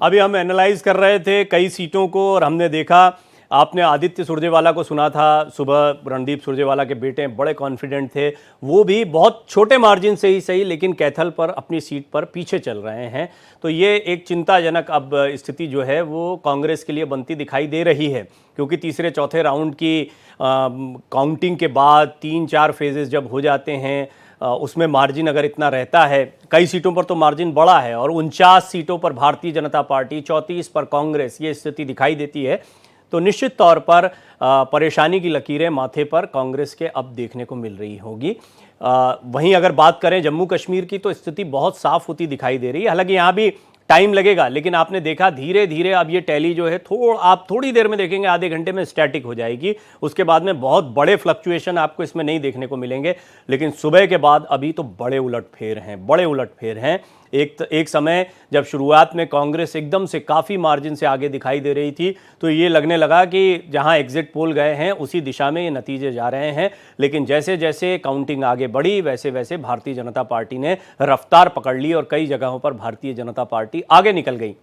अभी हम एनालाइज कर रहे थे कई सीटों को और हमने देखा, आपने आदित्य सुरजेवाला को सुना था सुबह, रणदीप सुरजेवाला के बेटे बड़े कॉन्फिडेंट थे, वो भी बहुत छोटे मार्जिन से ही सही लेकिन कैथल पर अपनी सीट पर पीछे चल रहे हैं। तो ये एक चिंताजनक अब स्थिति जो है वो कांग्रेस के लिए बनती दिखाई दे रही है, क्योंकि तीसरे चौथे राउंड की काउंटिंग के बाद 3-4 फेजेस जब हो जाते हैं उसमें मार्जिन अगर इतना रहता है, कई सीटों पर तो मार्जिन बड़ा है और 49 सीटों पर भारतीय जनता पार्टी, 34 पर कांग्रेस, ये स्थिति दिखाई देती है तो निश्चित तौर पर परेशानी की लकीरें माथे पर कांग्रेस के अब देखने को मिल रही होगी। वहीं अगर बात करें जम्मू कश्मीर की तो स्थिति बहुत साफ होती दिखाई दे रही है। हालांकि यहाँ भी टाइम लगेगा, लेकिन आपने देखा धीरे धीरे अब ये टैली जो है आप थोड़ी देर में देखेंगे आधे घंटे में स्टैटिक हो जाएगी। उसके बाद में बहुत बड़े फ्लक्चुएशन आपको इसमें नहीं देखने को मिलेंगे, लेकिन सुबह के बाद अभी तो बड़े उलटफेर हैं, बड़े उलटफेर हैं। एक समय जब शुरुआत में कांग्रेस एकदम से काफ़ी मार्जिन से आगे दिखाई दे रही थी तो ये लगने लगा कि जहां एग्जिट पोल गए हैं उसी दिशा में ये नतीजे जा रहे हैं, लेकिन जैसे जैसे काउंटिंग आगे बढ़ी वैसे वैसे भारतीय जनता पार्टी ने रफ्तार पकड़ ली और कई जगहों पर भारतीय जनता पार्टी आगे निकल गई।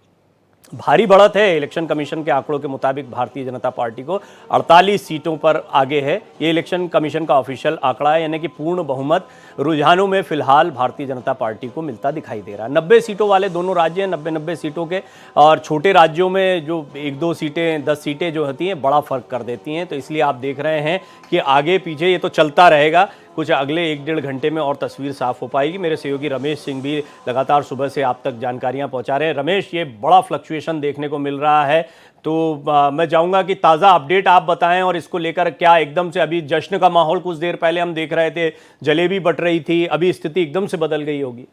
भारी बढ़त है, इलेक्शन कमीशन के आंकड़ों के मुताबिक भारतीय जनता पार्टी को 48 सीटों पर आगे है। ये इलेक्शन कमीशन का ऑफिशियल आंकड़ा है, यानी कि पूर्ण बहुमत रुझानों में फिलहाल भारतीय जनता पार्टी को मिलता दिखाई दे रहा है। 90 सीटों वाले दोनों राज्य हैं, 90 सीटों के, और छोटे राज्यों में जो 1-2 सीटें 10 सीटें जो होती हैं बड़ा फर्क कर देती हैं। तो इसलिए आप देख रहे हैं कि आगे पीछे ये तो चलता रहेगा, कुछ अगले 1-1.5 घंटे में और तस्वीर साफ हो पाएगी। मेरे सहयोगी रमेश सिंह भी लगातार सुबह से आप तक जानकारियां पहुंचा रहे हैं। रमेश, ये बड़ा फ्लक्चुएशन देखने को मिल रहा है, तो मैं चाहूँगा कि ताज़ा अपडेट आप बताएं और इसको लेकर क्या एकदम से अभी जश्न का माहौल कुछ देर पहले हम देख रहे थे, जलेबी बट रही थी, अभी स्थिति एकदम से बदल गई होगी।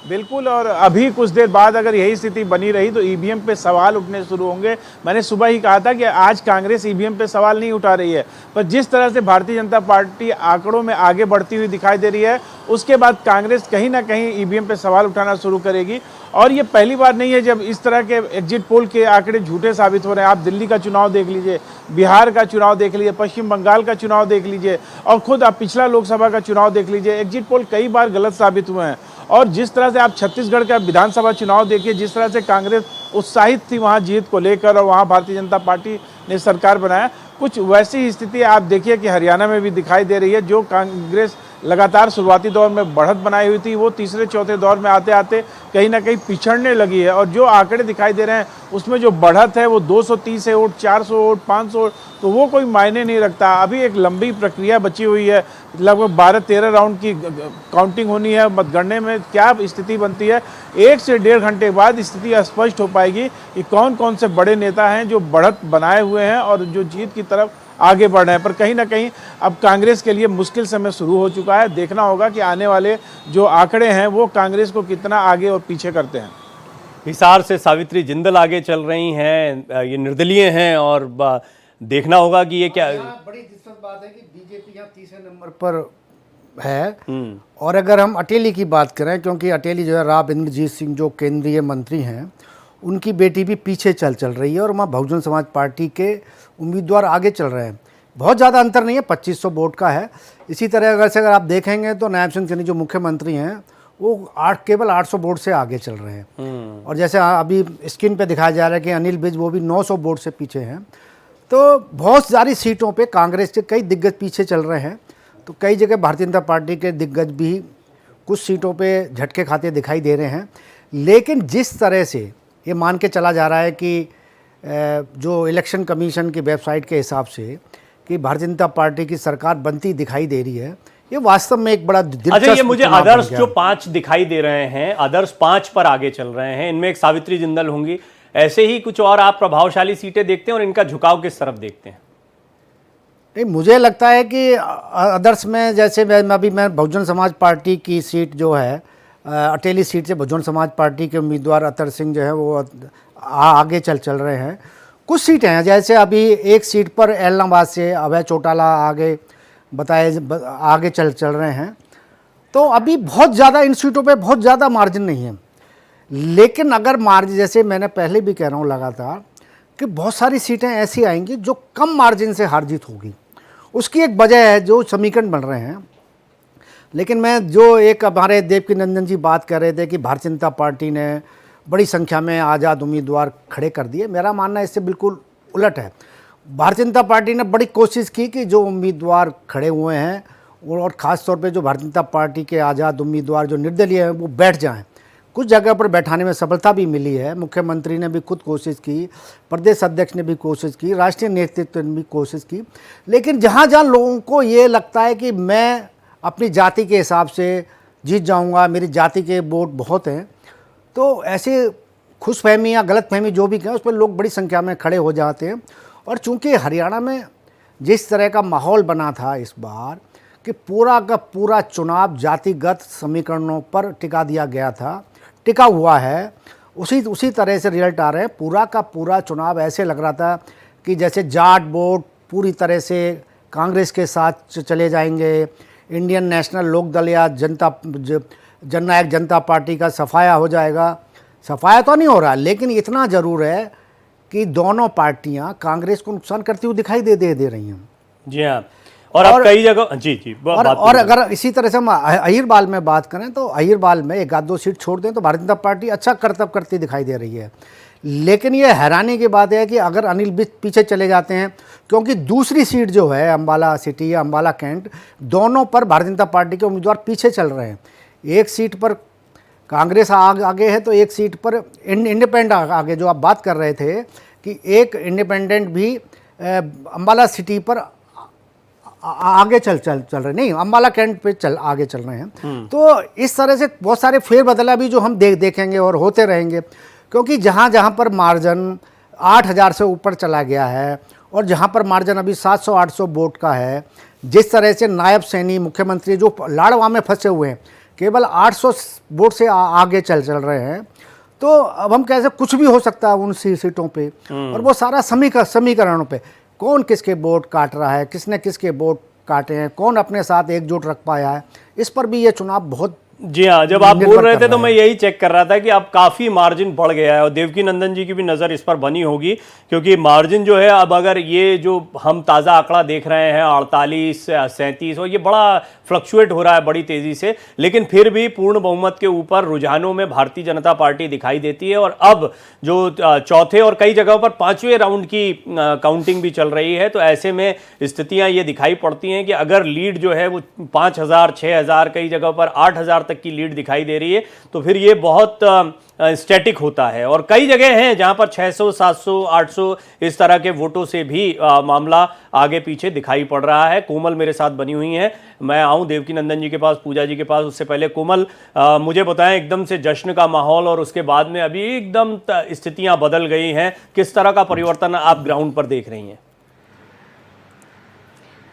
बिल्कुल, और अभी कुछ देर बाद अगर यही स्थिति बनी रही तो ईवीएम पे सवाल उठने शुरू होंगे। मैंने सुबह ही कहा था कि आज कांग्रेस ईवीएम पे सवाल नहीं उठा रही है, पर जिस तरह से भारतीय जनता पार्टी आंकड़ों में आगे बढ़ती हुई दिखाई दे रही है उसके बाद कांग्रेस कहीं ना कहीं ईवीएम पे सवाल उठाना शुरू करेगी। और ये पहली बार नहीं है जब इस तरह के एग्जिट पोल के आंकड़े झूठे साबित हो रहे हैं। आप दिल्ली का चुनाव देख लीजिए, बिहार का चुनाव देख लीजिए, पश्चिम बंगाल का चुनाव देख लीजिए, और खुद आप पिछला लोकसभा का चुनाव देख लीजिए, एग्जिट पोल कई बार गलत साबित हुए हैं। और जिस तरह से आप छत्तीसगढ़ का विधानसभा चुनाव देखिए, जिस तरह से कांग्रेस उत्साहित थी वहां जीत को लेकर और वहां भारतीय जनता पार्टी ने सरकार बनाया, कुछ वैसी ही स्थिति आप देखिए कि हरियाणा में भी दिखाई दे रही है। जो कांग्रेस लगातार शुरुआती दौर में बढ़त बनाई हुई थी वो तीसरे चौथे दौर में आते आते कहीं ना कहीं पिछड़ने लगी है। और जो आंकड़े दिखाई दे रहे हैं उसमें जो बढ़त है वो 230 वोट, 400 वोट, 500 वोट, तो वो कोई मायने नहीं रखता। अभी एक लंबी प्रक्रिया बची हुई है, लगभग 12-13 राउंड की काउंटिंग होनी है। मतगणने में क्या स्थिति बनती है, 1 से 1.5 घंटे बाद स्थिति स्पष्ट हो पाएगी कि कौन कौन से बड़े नेता हैं जो बढ़त बनाए हुए हैं और जो जीत की तरफ आगे बढ़ रहे हैं। पर कहीं ना कहीं अब कांग्रेस के लिए मुश्किल समय शुरू हो चुका है। देखना होगा कि आने वाले जो आंकड़े हैं वो कांग्रेस को कितना आगे और पीछे करते हैं। हिसार से सावित्री जिंदल आगे चल रही हैं, ये निर्दलीय हैं, और देखना होगा कि ये क्या बड़ी दिलचस्प बात है कि बीजेपी यहाँ तीसरे नंबर पर है। और अगर हम अटेली की बात करें, क्योंकि अटेली जो है राव इंद्रजीत सिंह जो केंद्रीय मंत्री हैं उनकी बेटी भी पीछे चल रही है और वहाँ बहुजन समाज पार्टी के उम्मीदवार आगे चल रहे हैं। बहुत ज़्यादा अंतर नहीं है, 2500 वोट का है। इसी तरह अगर आप देखेंगे तो नायब सिंह सैनी जो मुख्यमंत्री हैं वो केवल 800 वोट से आगे चल रहे हैं। और जैसे अभी स्क्रीन पे दिखाया जा रहा है कि अनिल विज वो भी 900 वोट से पीछे हैं। तो बहुत सारी सीटों पे कांग्रेस के कई दिग्गज पीछे चल रहे हैं। तो कई जगह भारतीय जनता पार्टी के दिग्गज भी कुछ सीटों पे झटके खाते दिखाई दे रहे हैं। लेकिन जिस तरह से ये मान के चला जा रहा है कि जो इलेक्शन कमीशन की वेबसाइट के हिसाब से कि भारतीय जनता पार्टी की सरकार बनती दिखाई दे रही है, ये वास्तव में एक बड़ा दिलचस्प। अच्छा, ये मुझे आदर्श जो 5 दिखाई दे रहे हैं, आदर्श 5 पर आगे चल रहे हैं, इनमें एक सावित्री जिंदल होंगी, ऐसे ही कुछ और आप प्रभावशाली सीटें देखते हैं और इनका झुकाव किस तरफ देखते हैं? नहीं, मुझे लगता है कि आदर्श में जैसे मैं बहुजन समाज पार्टी की सीट जो है अटेली सीट से बहुजन समाज पार्टी के उम्मीदवार अतर सिंह जो है वो आगे चल रहे हैं। कुछ सीटें हैं, जैसे अभी एक सीट पर एलनाबाद से अभय चौटाला आगे चल रहे हैं। तो अभी बहुत ज़्यादा इन सीटों पे बहुत ज़्यादा मार्जिन नहीं है। लेकिन अगर मार्जिन, जैसे मैंने पहले भी कह रहा हूँ लगातार, कि बहुत सारी सीटें ऐसी आएंगी जो कम मार्जिन से हार जीत होगी। उसकी एक वजह है जो समीकरण बन रहे हैं। लेकिन मैं जो एक हमारे देवकी नंदन जी बात कर रहे थे कि भारतीय जनता पार्टी ने बड़ी संख्या में आज़ाद उम्मीदवार खड़े कर दिए। मेरा मानना इससे बिल्कुल उलट है। भारतीय जनता पार्टी ने बड़ी कोशिश की कि जो उम्मीदवार खड़े हुए हैं और ख़ास तौर पे जो भारतीय जनता पार्टी के आज़ाद उम्मीदवार जो निर्दलीय हैं वो बैठ जाएं। कुछ जगह पर बैठाने में सफलता भी मिली है। मुख्यमंत्री ने भी खुद कोशिश की, प्रदेश अध्यक्ष ने भी कोशिश की, राष्ट्रीय नेतृत्व ने भी कोशिश की। लेकिन जहाँ जहाँ लोगों को ये लगता है कि मैं अपनी जाति के हिसाब से जीत जाऊँगा, मेरी जाति के वोट बहुत हैं, तो ऐसे खुशफहमी या गलतफहमी जो भी कहें उस पर लोग बड़ी संख्या में खड़े हो जाते हैं। और चूंकि हरियाणा में जिस तरह का माहौल बना था इस बार कि पूरा का पूरा चुनाव जातिगत समीकरणों पर टिका दिया गया था, टिका हुआ है, उसी तरह से रिजल्ट आ रहे हैं। पूरा का पूरा चुनाव ऐसे लग रहा था कि जैसे जाट वोट पूरी तरह से कांग्रेस के साथ चले जाएंगे, इंडियन नेशनल लोकदल या जननायक जनता पार्टी का सफाया हो जाएगा। सफाया तो नहीं हो रहा, लेकिन इतना ज़रूर है कि दोनों पार्टियां कांग्रेस को नुकसान करती हुई दिखाई दे रही हैं। जी हाँ, और अब कई जगह जी और अगर इसी तरह से हम अहिरबाल में बात करें तो अहिरबाल में एक आध दो सीट छोड़ दें तो भारतीय जनता पार्टी अच्छा करतब करती दिखाई दे रही है। लेकिन ये हैरानी की बात है कि अगर अनिल विज पीछे चले जाते हैं, क्योंकि दूसरी सीट जो है अम्बाला सिटी या अम्बाला कैंट, दोनों पर भारतीय जनता पार्टी के उम्मीदवार पीछे चल रहे हैं। एक सीट पर कांग्रेस आगे है तो एक सीट पर इंडिपेंडेंट आगे, जो आप बात कर रहे थे कि एक इंडिपेंडेंट भी अम्बाला सिटी पर आगे चल रहे, नहीं अम्बाला कैंट पे आगे चल रहे हैं। तो इस तरह से बहुत सारे फेरबदला भी जो हम देखेंगे और होते रहेंगे, क्योंकि जहाँ जहाँ पर मार्जिन 8,000 से ऊपर चला गया है और जहाँ पर मार्जिन अभी 700-800 वोट का है, जिस तरह से नायब सैनी मुख्यमंत्री जो लाड़वा में फंसे हुए हैं केवल 800 वोट से आगे चल रहे हैं, तो अब हम कैसे कुछ भी हो सकता है उन सीटों पे। और वो सारा समीकरणों पे कौन किसके वोट काट रहा है, किसने किसके वोट काटे हैं, कौन अपने साथ एकजुट रख पाया है, इस पर भी ये चुनाव बहुत। जी हाँ, जब आप बोल रहे थे तो मैं यही चेक कर रहा था कि अब काफ़ी मार्जिन बढ़ गया है और देवकी नंदन जी की भी नज़र इस पर बनी होगी, क्योंकि मार्जिन जो है अब अगर ये जो हम ताज़ा आंकड़ा देख रहे हैं 48, 37 और ये बड़ा फ्लक्चुएट हो रहा है बड़ी तेज़ी से, लेकिन फिर भी पूर्ण बहुमत के ऊपर रुझानों में भारतीय जनता पार्टी दिखाई देती है। और अब जो चौथे और कई जगहों पर 5वें राउंड की काउंटिंग भी चल रही है, तो ऐसे में स्थितियाँ ये दिखाई पड़ती हैं कि अगर लीड जो है वो 5,000, 6,000, कई जगहों पर 8,000 तक की लीड दिखाई दे रही है, तो फिर ये बहुत स्टैटिक होता है। और कई जगह हैं जहां पर 600, 700, 800 इस तरह के वोटों से भी मामला आगे पीछे दिखाई पड़ रहा है। कोमल मेरे साथ बनी हुई हैं, मैं आऊं देवकी नंदन जी के पास, पूजा जी के पास, उससे पहले कोमल मुझे बताएं, एकदम से जश्न का माहौल और उसके बाद में अभी एकदम स्थितियां बदल गई हैं, किस तरह का परिवर्तन आप ग्राउंड पर देख रही हैं?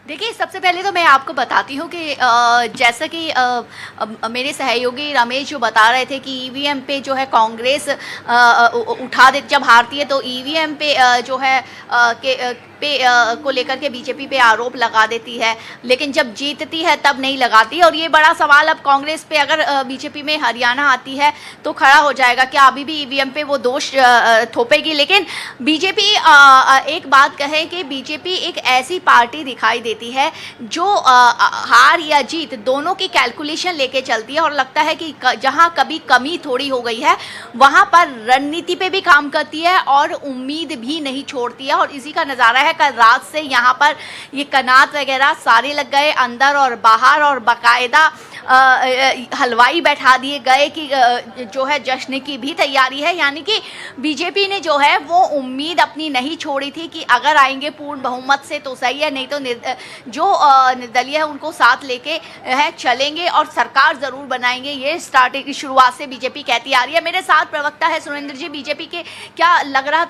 देखिए, सबसे पहले तो मैं आपको बताती हूँ कि जैसा कि मेरे सहयोगी रमेश जो बता रहे थे कि ईवीएम पे जो है कांग्रेस उठा दे, जब हारती है तो ईवीएम पे जो है को लेकर के बीजेपी पे आरोप लगा देती है, लेकिन जब जीतती है तब नहीं लगाती। और ये बड़ा सवाल अब कांग्रेस पे, अगर बीजेपी में हरियाणा आती है तो खड़ा हो जाएगा कि अभी भी ईवीएम पे वो दोष थोपेगी। लेकिन बीजेपी एक बात कहे कि बीजेपी एक ऐसी पार्टी दिखाई देती है जो हार या जीत दोनों की कैलकुलेशन लेके चलती है, और लगता है कि जहां कभी कमी थोड़ी हो गई है वहां पर रणनीति पे भी काम करती है और उम्मीद भी नहीं छोड़ती है। और इसी का नज़ारा है, कल रात से यहाँ पर ये कनात वगैरह सारे लग गए अंदर और बाहर, और बाकायदा हलवाई बैठा दिए गए कि जो है जश्न की भी तैयारी है। यानी कि बीजेपी ने जो है वो उम्मीद अपनी नहीं छोड़ी थी कि अगर आएंगे पूर्ण बहुमत से तो सही है, नहीं तो जो निर्दलीय है उनको साथ लेके है चलेंगे और सरकार ज़रूर बनाएंगे। ये स्टार्टिंग शुरुआत से बीजेपी कहती आ रही है। मेरे साथ प्रवक्ता है सुरेंद्र जी, बीजेपी के क्या लग रहा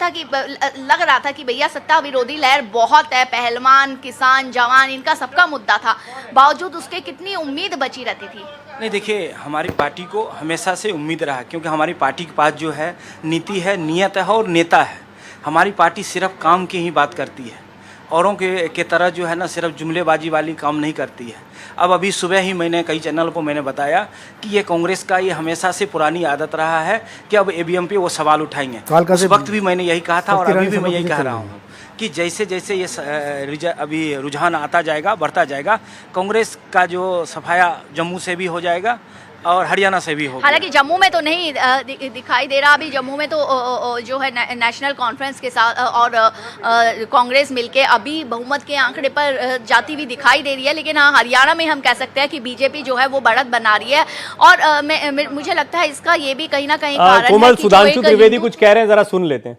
था कि भैया सत्ता विरोधी लहर बहुत है, पहलवान, किसान, जवान, इनका सबका मुद्दा था, बावजूद उसके कितनी उम्मीद बची रहती थी? नहीं, देखिए, हमारी पार्टी को हमेशा से उम्मीद रहा, क्योंकि हमारी पार्टी के पास जो है नीति है, नियत है और नेता है। हमारी पार्टी सिर्फ काम की ही बात करती है, औरों के तरह जो है ना सिर्फ जुमलेबाजी वाली काम नहीं करती है। अब अभी सुबह ही मैंने कई चैनल पर मैंने बताया कि ये कांग्रेस का ये हमेशा से पुरानी आदत रहा है कि अब ईवीएम पे वो सवाल उठाएंगे। उस वक्त भी मैंने यही कहा था और अभी भी मैं यही कह रहा हूँ कि जैसे जैसे ये अभी रुझान आता जाएगा, बढ़ता जाएगा, कांग्रेस का जो सफाया जम्मू से भी हो जाएगा, और हरियाणा से भी होगी। हालांकि जम्मू में तो नहीं दिखाई दे रहा। अभी जम्मू में तो जो है नेशनल कॉन्फ्रेंस के साथ और कांग्रेस मिलके अभी बहुमत के आंकड़े पर जाती हुई दिखाई दे रही है। लेकिन हाँ, हरियाणा में हम कह सकते हैं कि बीजेपी जो है वो बढ़त बना रही है। और मुझे लगता है इसका ये भी कहीं ना कहीं कारण है कोमल, कि जो सुधांशु एक त्रिवेदी हिंदू- कुछ कह रहे हैं, जरा सुन लेते हैं।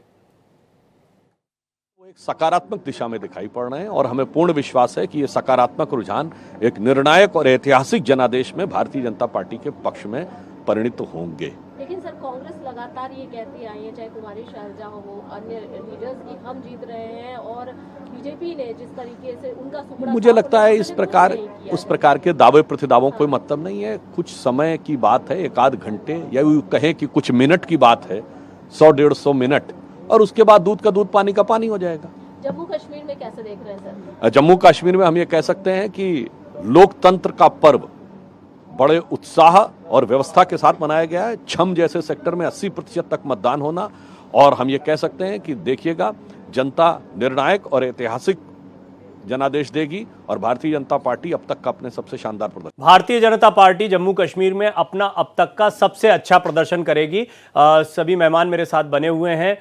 एक सकारात्मक दिशा में दिखाई पड़ रहे हैं और हमें पूर्ण विश्वास है कि ये सकारात्मक रुझान एक निर्णायक और ऐतिहासिक जनादेश में भारतीय जनता पार्टी के पक्ष में परिणित होंगे। लेकिन सर, कांग्रेस लगातार ये कहती आई है, चाहे कुमारी शैलजा हो, अन्य लीडर्स, की हम जीत रहे हैं, और बीजेपी ने जिस तरीके से उनका सुपड़ा, मुझे लगता है उस प्रकार के दावे प्रतिदावों कोई मतलब नहीं है। कुछ समय की बात है, एक आध घंटे या यूं कहें कि कुछ मिनट की बात है, 100-150 मिनट, और उसके बाद दूध का दूध पानी का पानी हो जाएगा। जम्मू कश्मीर में कैसे देख रहे हैं सर? जम्मू कश्मीर में हम ये कह सकते हैं कि लोकतंत्र का पर्व बड़े उत्साह और व्यवस्था के साथ मनाया गया है। छम जैसे सेक्टर में 80% तक मतदान होना, और हम ये कह सकते हैं कि देखिएगा, जनता निर्णायक और ऐतिहासिक जनादेश देगी और भारतीय जनता पार्टी अब तक का अपने सबसे शानदार प्रदर्शन। भारतीय जनता पार्टी जम्मू कश्मीर में अपना अब तक का सबसे अच्छा प्रदर्शन करेगी। सभी मेहमान मेरे साथ बने हुए हैं।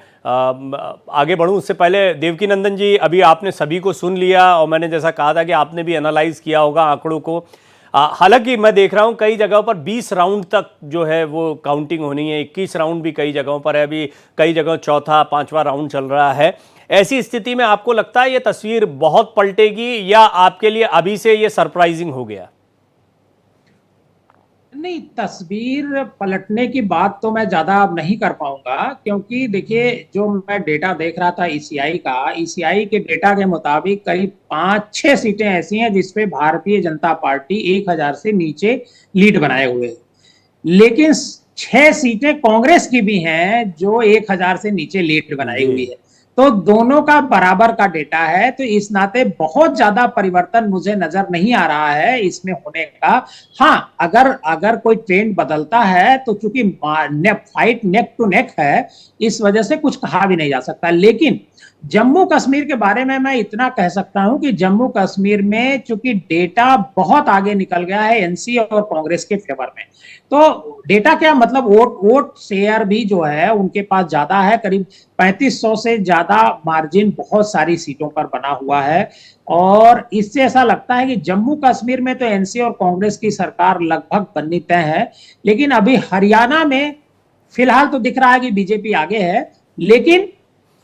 आगे बढ़ूं उससे पहले देवकी नंदन जी, अभी आपने सभी को सुन लिया और मैंने जैसा कहा था कि आपने भी एनालाइज किया होगा आंकड़ों को। हालांकि मैं देख रहा हूं कई जगहों पर 20 राउंड तक जो है वो काउंटिंग होनी है, 21 राउंड भी कई जगहों पर है, अभी कई जगह चौथा पांचवा राउंड चल रहा है। ऐसी स्थिति में आपको लगता है ये तस्वीर बहुत पलटेगी या आपके लिए अभी से ये सरप्राइजिंग हो गया? नहीं, तस्वीर पलटने की बात तो मैं ज्यादा नहीं कर पाऊंगा, क्योंकि देखिए, जो मैं डेटा देख रहा था ईसीआई के डेटा के मुताबिक करीब 5-6 सीटें ऐसी हैं जिसपे भारतीय जनता पार्टी 1000 से नीचे लीड बनाए हुए है। लेकिन 6 सीटें कांग्रेस की भी हैं जो 1000 से नीचे लीड बनाई हुई है। तो दोनों का बराबर का डेटा है, तो इस नाते बहुत ज्यादा परिवर्तन मुझे नजर नहीं आ रहा है इसमें होने का। हाँ, अगर कोई ट्रेंड बदलता है तो चूंकि फाइट नेक टू नेक है, इस वजह से कुछ कहा भी नहीं जा सकता। लेकिन जम्मू कश्मीर के बारे में मैं इतना कह सकता हूं कि जम्मू कश्मीर में चूंकि डेटा बहुत आगे निकल गया है एनसी और कांग्रेस के फेवर में, तो डेटा क्या मतलब, वोट शेयर भी जो है उनके पास ज्यादा है। करीब 3500 से ज्यादा मार्जिन बहुत सारी सीटों पर बना हुआ है, और इससे ऐसा लगता है कि जम्मू कश्मीर में तो एनसी और कांग्रेस की सरकार लगभग बननी तय है। लेकिन अभी हरियाणा में फिलहाल तो दिख रहा है कि बीजेपी आगे है, लेकिन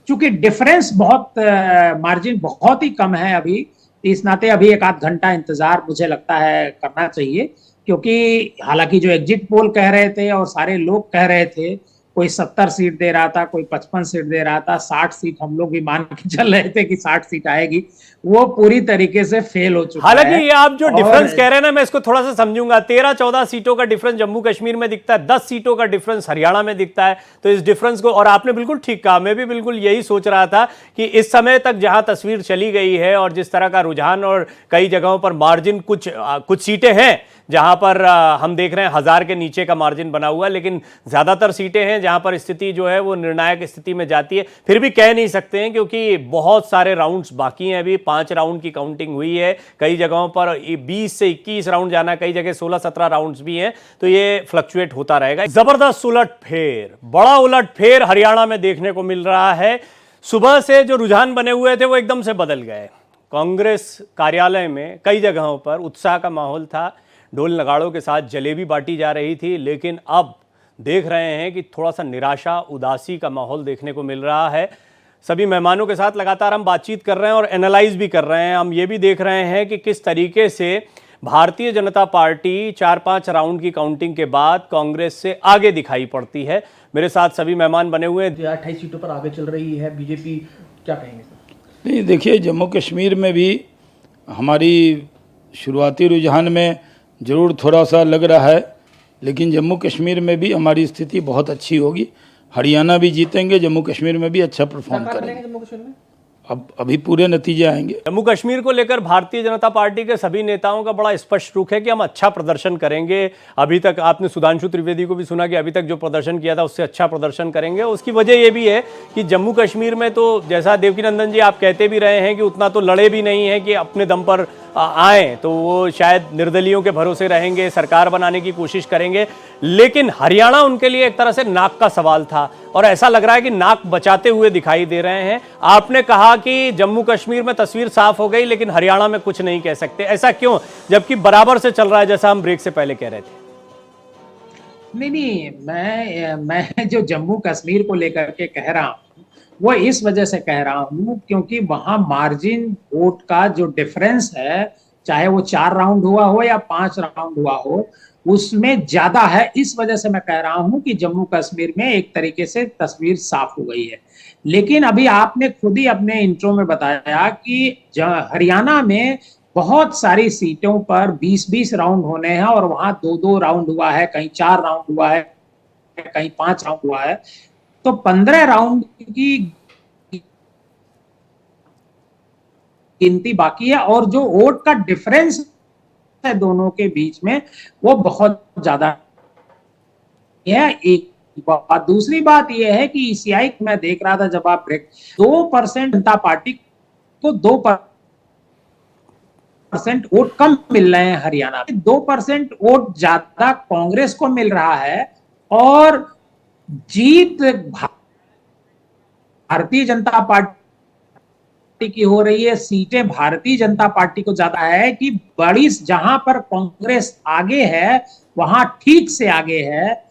चूंकि डिफरेंस मार्जिन बहुत ही कम है अभी, इस नाते अभी एक आध घंटा इंतजार मुझे लगता है करना चाहिए। क्योंकि हालांकि जो एग्जिट पोल कह रहे थे और सारे लोग कह रहे थे, कोई 70 सीट दे रहा था, कोई 55 सीट दे रहा था, 60 सीट हम लोग भी मान के चल रहे थे कि 60 सीट आएगी, वो पूरी तरीके से फेल हो चुका है। हालांकि ये आप जो डिफरेंस कह रहे हैं ना, मैं इसको थोड़ा सा समझूंगा। 13-14 सीटों का डिफरेंस जम्मू कश्मीर में दिखता है, 10 सीटों का डिफरेंस हरियाणा में दिखता है। तो इस डिफरेंस को, और आपने बिल्कुल ठीक कहा, मैं भी बिल्कुल यही सोच रहा था कि इस समय तक जहां तस्वीर चली गई है और जिस तरह का रुझान, और कई जगहों पर मार्जिन, कुछ सीटें हैं जहां पर हम देख रहे हैं 1000 के नीचे का मार्जिन बना हुआ है, लेकिन ज्यादातर सीटें हैं जहां पर स्थिति जो है वो निर्णायक स्थिति में जाती है। फिर भी कह नहीं सकते हैं क्योंकि बहुत सारे राउंड्स बाकी हैं। अभी 5 राउंड की काउंटिंग हुई है, कई जगहों पर 20 से 21 राउंड जाना, कई जगह 16-17 राउंड्स भी हैं, तो ये फ्लक्चुएट होता रहेगा। जबरदस्त उलटफेर, बड़ा उलटफेर हरियाणा में देखने को मिल रहा है। सुबह से जो रुझान बने हुए थे वो एकदम से बदल गए। कांग्रेस कार्यालय में कई जगहों पर उत्साह का माहौल था, ढोल नगाड़ों के साथ जलेबी बांटी जा रही थी, लेकिन अब देख रहे हैं कि थोड़ा सा निराशा, उदासी का माहौल देखने को मिल रहा है। सभी मेहमानों के साथ लगातार हम बातचीत कर रहे हैं और एनालाइज भी कर रहे हैं। हम ये भी देख रहे हैं कि किस तरीके से भारतीय जनता पार्टी 4-5 राउंड की काउंटिंग के बाद कांग्रेस से आगे दिखाई पड़ती है। मेरे साथ सभी मेहमान बने हुए हैं। 28 सीटों पर आगे चल रही है बीजेपी, क्या कहेंगे सर? नहीं, देखिए, जम्मू कश्मीर में भी हमारी शुरुआती रुझान में ज़रूर थोड़ा सा लग रहा है, लेकिन जम्मू कश्मीर में भी हमारी स्थिति बहुत अच्छी होगी। हरियाणा भी जीतेंगे, जम्मू कश्मीर में भी अच्छा परफॉर्म करेंगे। जम्मू कश्मीर में अब अभी पूरे नतीजे आएंगे। जम्मू कश्मीर को लेकर भारतीय जनता पार्टी के सभी नेताओं का बड़ा स्पष्ट रुख है कि हम अच्छा प्रदर्शन करेंगे। अभी तक आपने सुधांशु त्रिवेदी को भी सुना कि अभी तक जो प्रदर्शन किया था उससे अच्छा प्रदर्शन करेंगे। उसकी वजह ये भी है कि जम्मू कश्मीर में तो जैसा देवकीनंदन जी आप कहते भी रहे हैं कि उतना तो लड़े भी नहीं है कि अपने दम पर आए, तो वो शायद निर्दलियों के भरोसे रहेंगे, सरकार बनाने की कोशिश करेंगे। लेकिन हरियाणा उनके लिए एक तरह से नाक का सवाल था और ऐसा लग रहा है कि नाक बचाते हुए दिखाई दे रहे हैं। आपने कहा कि जम्मू कश्मीर में तस्वीर साफ हो गई लेकिन हरियाणा में कुछ नहीं कह सकते, ऐसा क्यों, जबकि बराबर से चल रहा है जैसा हम ब्रेक से पहले कह रहे थे? नहीं, मैं जो जम्मू कश्मीर को लेकर के कह रहा हूँ वो इस वजह से कह रहा हूँ क्योंकि वहां मार्जिन वोट का जो डिफरेंस है, चाहे वो 4 राउंड हुआ हो या 5 राउंड हुआ हो, उसमें ज्यादा है। इस वजह से मैं कह रहा हूं कि जम्मू कश्मीर में एक तरीके से तस्वीर साफ हो गई है। लेकिन अभी आपने खुद ही अपने इंट्रो में बताया कि हरियाणा में बहुत सारी सीटों पर 20-20 राउंड होने हैं और वहां 2-2 राउंड हुआ है, कहीं 4 राउंड हुआ है, कहीं 5 राउंड हुआ है। तो 15 राउंड की गिनती बाकी है और जो वोट का डिफरेंस है दोनों के बीच में वो बहुत ज्यादा है। एक बात, दूसरी बात यह है कि ईसीआई मैं देख रहा था जब आप 2% जनता पार्टी को 2% वोट कम मिल रहे हैं हरियाणा में, 2% वोट ज्यादा कांग्रेस को मिल रहा है और जीत भारतीय जनता पार्टी की हो रही है। सीटें भारतीय जनता पार्टी को ज्यादा है कि बड़ी, जहां पर कांग्रेस आगे है वहां ठीक से आगे है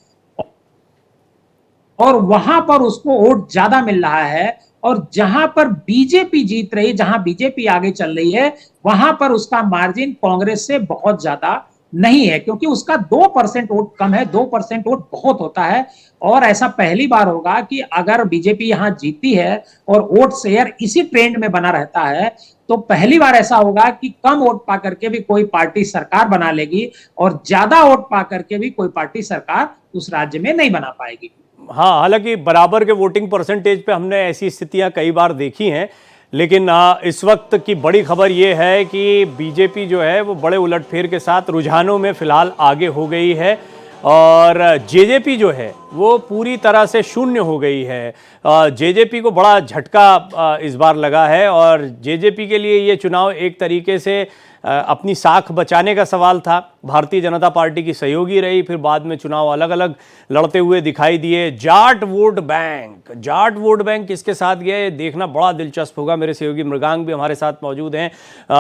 और वहां पर उसको वोट ज्यादा मिल रहा है। और जहां पर बीजेपी जीत रही, जहां बीजेपी आगे चल रही है, वहां पर उसका मार्जिन कांग्रेस से बहुत ज्यादा नहीं है क्योंकि उसका 2% वोट कम है। 2% वोट बहुत होता है और ऐसा पहली बार होगा कि अगर बीजेपी यहां जीती है और वोट शेयर इसी ट्रेंड में बना रहता है तो पहली बार ऐसा होगा कि कम वोट पा करके भी कोई पार्टी सरकार बना लेगी और ज्यादा वोट पा करके भी कोई पार्टी सरकार उस राज्य में नहीं बना पाएगी। हाँ, हालांकि बराबर के वोटिंग परसेंटेज पे हमने ऐसी स्थितियां कई बार देखी हैं, लेकिन इस वक्त की बड़ी खबर ये है कि बीजेपी जो है वो बड़े उलटफेर के साथ रुझानों में फिलहाल आगे हो गई है और जेजेपी जो है वो पूरी तरह से शून्य हो गई है। जेजेपी को बड़ा झटका इस बार लगा है और जेजेपी के लिए ये चुनाव एक तरीके से अपनी साख बचाने का सवाल था। भारतीय जनता पार्टी की सहयोगी रही, फिर बाद में चुनाव अलग अलग लड़ते हुए दिखाई दिए। जाट वोट बैंक किसके साथ गया ये देखना बड़ा दिलचस्प होगा। मेरे सहयोगी मृगांक भी हमारे साथ मौजूद हैं।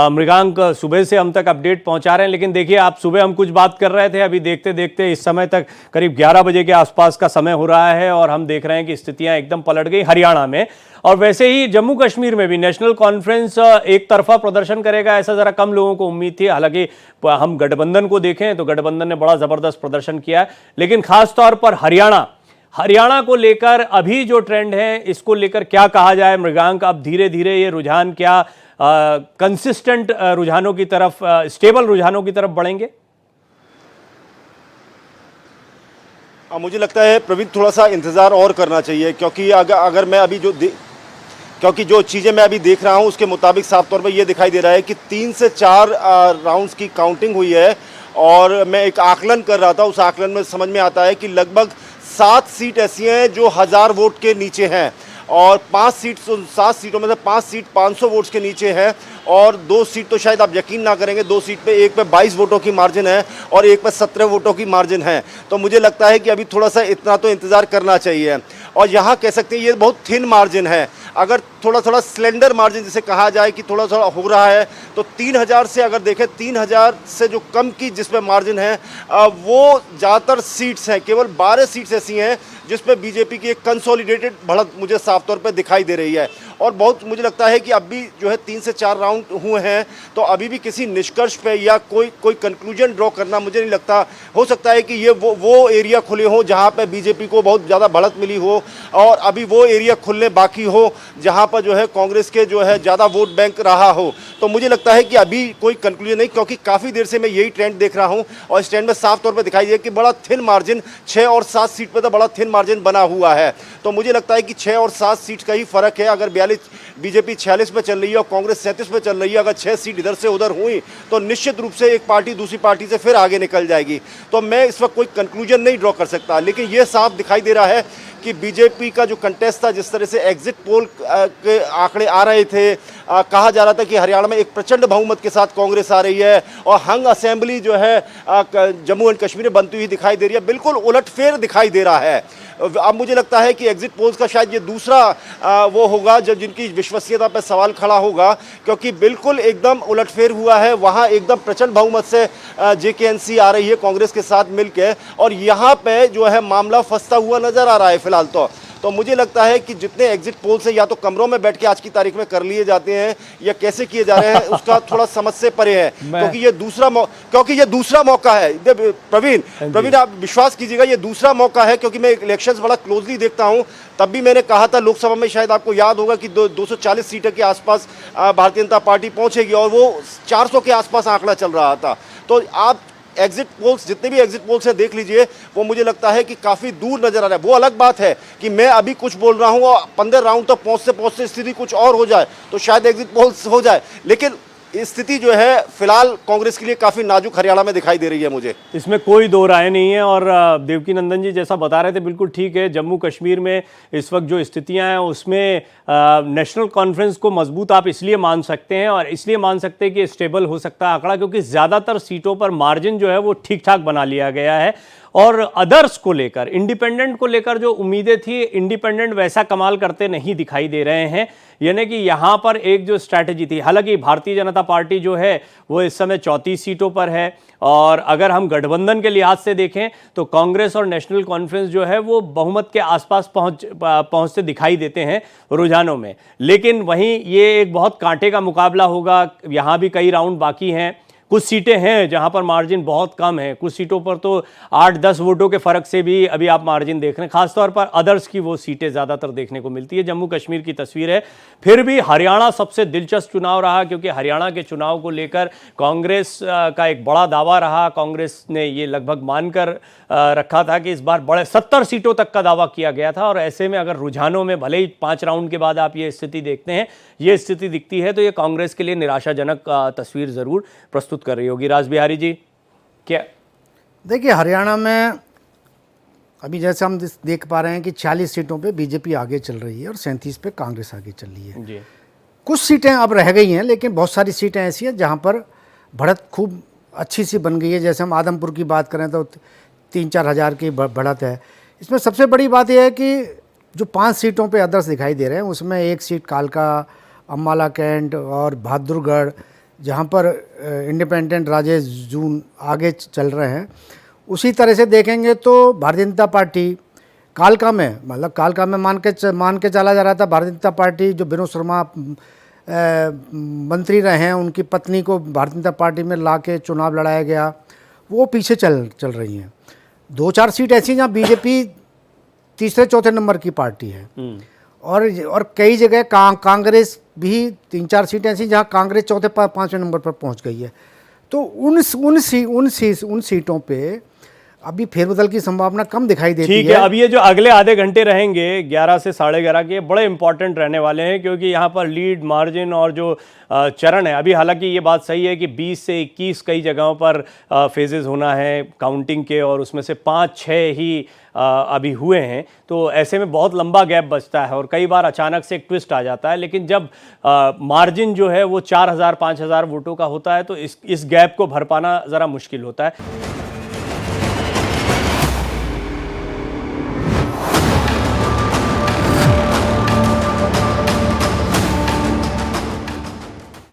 मृगांक, सुबह से हम तक अपडेट पहुंचा रहे हैं, लेकिन देखिए आप सुबह हम कुछ बात कर रहे थे, अभी देखते देखते इस समय तक करीब 11 बजे के आसपास का समय हो रहा है और हम देख रहे हैं कि स्थितियां एकदम पलट गई हरियाणा में। और वैसे ही जम्मू कश्मीर में भी नेशनल कॉन्फ्रेंस एक तरफा प्रदर्शन करेगा, ऐसा जरा कम लोगों को उम्मीद थी। हालांकि हम गठबंधन को देखें तो गठबंधन ने बड़ा जबरदस्त प्रदर्शन किया है, लेकिन खास तौर पर हरियाणा को लेकर अभी जो ट्रेंड है इसको लेकर क्या कहा जाए मृगांक? अब धीरे धीरे ये रुझान क्या कंसिस्टेंट रुझानों की तरफ, स्टेबल रुझानों की तरफ बढ़ेंगे? मुझे लगता है प्रवीण थोड़ा सा इंतज़ार और करना चाहिए क्योंकि अगर मैं अभी जो चीज़ें मैं अभी देख रहा हूं उसके मुताबिक साफ तौर पर यह दिखाई दे रहा है कि 3 से 4 राउंड्स की काउंटिंग हुई है और मैं एक आकलन कर रहा था। उस आकलन में समझ में आता है कि लगभग 7 सीट ऐसी हैं जो 1000 वोट के नीचे हैं और 7 सीटों में से 5 सीट 500 वोट्स के नीचे हैं और 2 सीट तो शायद आप यकीन ना करेंगे, 2 सीट पे एक पे 22 वोटों की मार्जिन है और एक पे 17 वोटों की मार्जिन है। तो मुझे लगता है कि अभी थोड़ा सा इतना तो इंतज़ार करना चाहिए और यहाँ कह सकते हैं ये बहुत थिन मार्जिन है। अगर थोड़ा स्लेंडर मार्जिन जिसे कहा जाए कि थोड़ा हो रहा है तो 3000 से अगर देखें 3000 से जो कम की जिसमें मार्जिन है वो ज़्यादातर सीट्स हैं, केवल 12 सीट्स ऐसी हैं जिसमें बीजेपी की एक कंसोलिडेटेड बढ़त मुझे साफ तौर पर दिखाई दे रही है। और बहुत मुझे लगता है कि अभी जो है 3 से 4 राउंड हुए हैं तो अभी भी किसी निष्कर्ष पे या कोई कंक्लूजन ड्रॉ करना मुझे नहीं लगता। हो सकता है कि ये वो एरिया खुले हो जहाँ पे बीजेपी को बहुत ज़्यादा बढ़त मिली हो और अभी वो एरिया खुलने बाकी हो जहाँ पर जो है कांग्रेस के जो है ज़्यादा वोट बैंक रहा हो। तो मुझे लगता है कि अभी कोई कंक्लूजन नहीं, क्योंकि काफ़ी देर से मैं यही ट्रेंड देख रहा हूं और इस ट्रेंड में साफ तौर पर दिखाई दिया कि बड़ा थिन मार्जिन 6 और 7 सीट पर तो बड़ा थिन मार्जिन बना हुआ है। तो मुझे लगता है कि 6 और 7 सीट का ही फर्क है। अगर 42 बीजेपी 46 पे चल रही है और कांग्रेस 37 पे चल रही है, अगर 6 सीट इधर से उधर हुई तो निश्चित रूप से एक पार्टी दूसरी पार्टी से फिर आगे निकल जाएगी। तो मैं इस वक्त कोई कंक्लूजन नहीं ड्रॉ कर सकता, लेकिन यह साफ दिखाई दे रहा है कि बीजेपी का जो कंटेस्ट था, जिस तरह से एग्जिट पोल के आंकड़े आ रहे थे, कहा जा रहा था कि हरियाणा में एक प्रचंड बहुमत के साथ कांग्रेस आ रही है और हंग असेंबली जो है जम्मू एंड कश्मीर में बनती हुई दिखाई दे रही है, बिल्कुल उलटफेर दिखाई दे रहा है। अब मुझे लगता है कि एग्जिट पोल्स का शायद ये दूसरा वो होगा जब जिनकी विश्वसनीयता पर सवाल खड़ा होगा, क्योंकि बिल्कुल एकदम उलटफेर हुआ है। वहाँ एकदम प्रचंड बहुमत से JKNC आ रही है कांग्रेस के साथ मिलकर, और यहाँ पे जो है मामला फंसता हुआ नजर आ रहा है फिलहाल। तो मुझे लगता है कि जितने एग्जिट पोल से या तो कमरों में बैठ के आज की तारीख में कर लिए जाते हैं या कैसे किए जा रहे हैं उसका थोड़ा समझ से परे है, क्योंकि ये दूसरा मौका है। प्रवीण आप विश्वास कीजिएगा, ये दूसरा मौका है, क्योंकि मैं इलेक्शंस बड़ा क्लोजली देखता हूं। तब भी मैंने कहा था लोकसभा में, शायद आपको याद होगा कि 240 सीटों के आसपास भारतीय जनता पार्टी पहुंचेगी और वो 400 के आसपास आंकड़ा चल रहा था। तो आप एग्जिट पोल्स, जितने भी एग्जिट पोल्स है देख लीजिए, वो मुझे लगता है कि काफ़ी दूर नजर आ रहा है। वो अलग बात है कि मैं अभी कुछ बोल रहा हूं और 15 राउंड तक पहुंचते स्थिति कुछ और हो जाए तो शायद एग्जिट पोल्स हो जाए, लेकिन स्थिति जो है फिलहाल कांग्रेस के लिए काफ़ी नाजुक हरियाणा में दिखाई दे रही है मुझे। इसमें कोई दो राय नहीं है। और देवकी नंदन जी जैसा बता रहे थे बिल्कुल ठीक है। जम्मू कश्मीर में इस वक्त जो स्थितियां हैं उसमें नेशनल कॉन्फ्रेंस को मजबूत आप इसलिए मान सकते हैं और इसलिए मान सकते हैं कि स्टेबल हो सकता है आंकड़ा, क्योंकि ज़्यादातर सीटों पर मार्जिन जो है वो ठीक ठाक बना लिया गया है। और अदर्स को लेकर, इंडिपेंडेंट को लेकर जो उम्मीदें थी, इंडिपेंडेंट वैसा कमाल करते नहीं दिखाई दे रहे हैं। यानी कि यहाँ पर एक जो स्ट्रैटेजी थी, हालांकि भारतीय जनता पार्टी जो है वो इस समय 34 सीटों पर है, और अगर हम गठबंधन के लिहाज से देखें तो कांग्रेस और नेशनल कॉन्फ्रेंस जो है वो बहुमत के आसपास पहुंचते दिखाई देते हैं रुझानों में। लेकिन वहीं ये एक बहुत कांटे का मुकाबला होगा। यहाँ भी कई राउंड बाकी हैं। कुछ सीटें हैं जहां पर मार्जिन बहुत कम है, कुछ सीटों पर तो 8-10 वोटों के फर्क से भी अभी आप मार्जिन देख रहे हैं। खासतौर पर अदर्स की वो सीटें ज़्यादातर देखने को मिलती है। जम्मू कश्मीर की तस्वीर है। फिर भी हरियाणा सबसे दिलचस्प चुनाव रहा, क्योंकि हरियाणा के चुनाव को लेकर कांग्रेस का एक बड़ा दावा रहा। कांग्रेस ने ये लगभग मानकर रखा था कि इस बार बड़े 70 सीटों तक का दावा किया गया था, और ऐसे में अगर रुझानों में भले ही 5 राउंड के बाद आप ये स्थिति देखते हैं, ये स्थिति दिखती है, तो ये कांग्रेस के लिए निराशाजनक तस्वीर ज़रूर प्रस्तुत कर रही होगी। राज बिहारी जी क्या देखिए, हरियाणा में अभी जैसे हम देख पा रहे हैं कि 40 सीटों पे बीजेपी आगे चल रही है और 37 पे कांग्रेस आगे चल रही है जी। कुछ सीटें अब रह गई हैं, लेकिन बहुत सारी सीटें ऐसी हैं जहां पर बढ़त खूब अच्छी सी बन गई है। जैसे हम आदमपुर की बात करें तो 3-4 हज़ार की बढ़त है। इसमें सबसे बड़ी बात यह है कि जो 5 सीटों पे अदर्स दिखाई दे रहे हैं उसमें एक सीट कालका, अम्बाला कैंट और बहादुरगढ़, जहाँ पर इंडिपेंडेंट राजेश जून आगे चल रहे हैं। उसी तरह से देखेंगे तो भारतीय जनता पार्टी कालका में, मतलब कालका में मान के चला जा रहा था। भारतीय जनता पार्टी जो विनोद शर्मा मंत्री रहे हैं, उनकी पत्नी को भारतीय जनता पार्टी में ला के चुनाव लड़ाया गया, वो पीछे चल रही हैं। 2-4 सीट ऐसी जहाँ बीजेपी तीसरे चौथे नंबर की पार्टी है, और कई जगह कांग्रेस भी 3-4 सीटें ऐसी जहाँ कांग्रेस चौथे 5वें नंबर पर पहुँच गई है। तो उन सीटों पे अभी फेरबदल की संभावना कम दिखाई देती है। ठीक है, अब ये जो अगले आधे घंटे रहेंगे 11 से 11:30 के, बड़े इंपॉर्टेंट रहने वाले हैं, क्योंकि यहाँ पर लीड, मार्जिन और जो चरण है, अभी हालांकि ये बात सही है कि 20 से 21 कई जगहों पर फेजेस होना है काउंटिंग के, और उसमें से 5-6 ही अभी हुए हैं। तो ऐसे में बहुत लंबा गैप बचता है और कई बार अचानक से एक ट्विस्ट आ जाता है। लेकिन जब मार्जिन जो है वो 4000-5000 वोटों का होता है तो इस गैप को भर पाना ज़रा मुश्किल होता है।